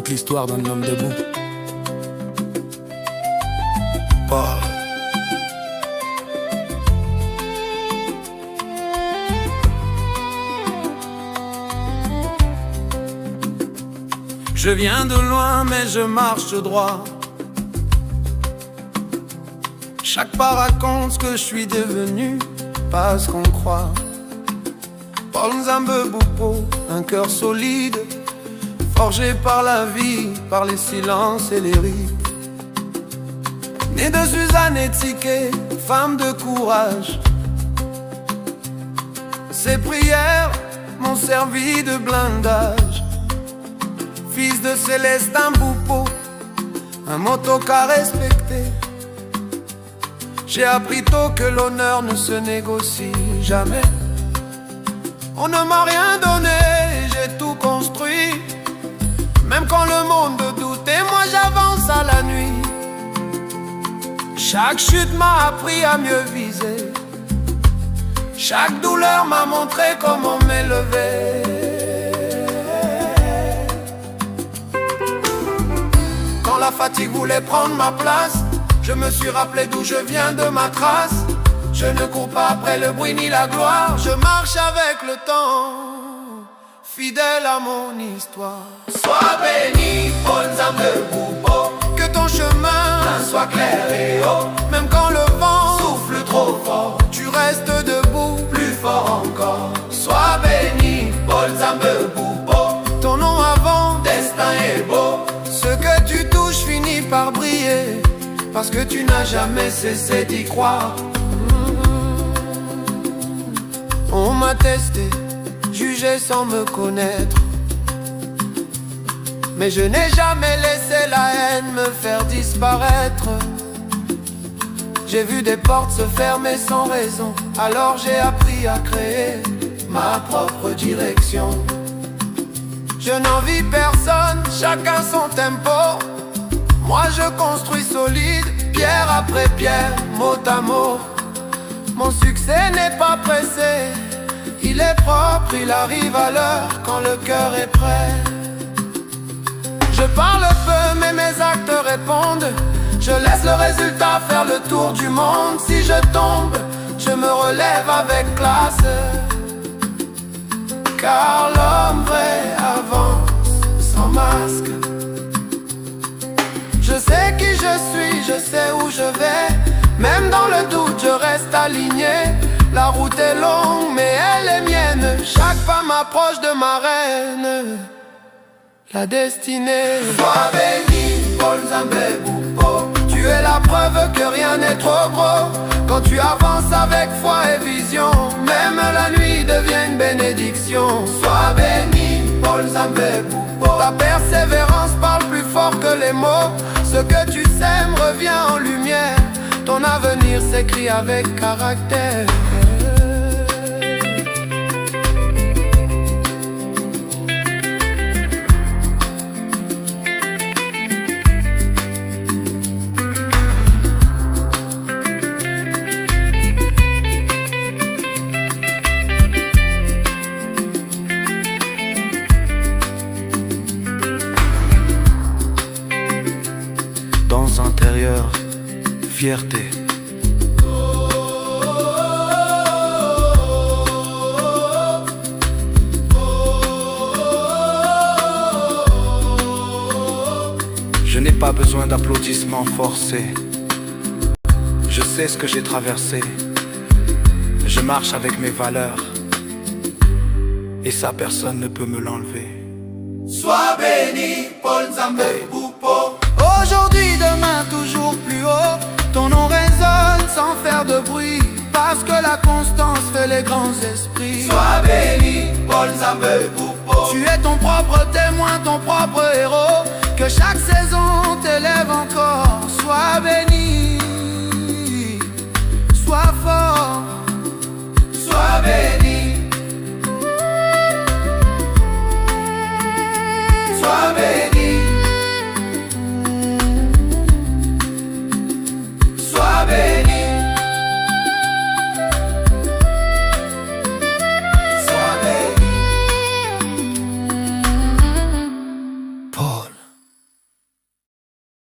raconte l'histoire d'un homme debout. Paul. Je viens de loin mais je marche droit. Chaque pas raconte ce que je suis devenu, pas ce qu'on croit. Paul Nzambe Boupo, un cœur solide, forgé par la vie, par les silences et les rides. Né de Suzanne Etiquet, femme de courage. Ses prières m'ont servi de blindage. Fils de Célestin Boupo, un motocar respecté. J'ai appris tôt que l'honneur ne se négocie jamais. On ne m'a rien donné, j'ai tout construit. Même quand le monde doute et moi j'avance à la nuit. Chaque chute m'a appris à mieux viser. Chaque douleur m'a montré comment m'élever. Quand la fatigue voulait prendre ma place, je me suis rappelé d'où je viens, de ma trace. Je ne cours pas après le bruit ni la gloire. Je marche avec le temps, fidèle à mon histoire. Sois béni, Paul Nzambe Boupo, que ton chemin soit clair et haut. même quand le vent Souffle trop fort, tu restes debout. plus fort encore. Sois béni, Paul Nzambe Boupo, Ton nom avant, destin est beau. ce que tu touches finit par briller, parce que tu n'as jamais cessé d'y croire. On m'a testé, jugé sans me connaître, mais je n'ai jamais laissé la haine me faire disparaître. J'ai vu des portes se fermer sans raison, alors j'ai appris à créer ma propre direction. Je n'envie personne, chacun son tempo. Moi je construis solide, pierre après pierre, mot à mot. Mon succès n'est pas pressé, il est propre, il arrive à l'heure quand le cœur est prêt. Je parle peu mais mes actes répondent. Je laisse le résultat faire le tour du monde. Si je tombe, je me relève avec classe, car l'homme vrai avance sans masque. Je sais qui je suis, je sais où je vais. Même dans le doute, je reste aligné. La route est longue, mais elle est mienne. Chaque pas m'approche de ma reine, la destinée. Sois béni, Paul Nzambe Boupo, Tu es la preuve que rien n'est trop gros. Quand tu avances avec foi et vision, même la nuit devient une bénédiction. sois béni, Paul Nzambe Boupo. Ta persévérance parle plus fort que les mots. Ce que tu sèmes revient en lumière. Ton avenir s'écrit avec caractère. Dans intérieur, fierté. Je n'ai pas besoin d'applaudissements forcés. Je sais ce que j'ai traversé. Je marche avec mes valeurs, et ça personne ne peut me l'enlever. Sois béni, Paul Nzambe Boupo. Aujourd'hui, demain, toujours plus haut. Ton nom résonne sans faire de bruit, parce que la constance fait les grands esprits. Sois béni, Paul Nzambe Boupo. Tu es ton propre témoin, ton propre héros. Que chaque saison t'élève encore. Sois béni.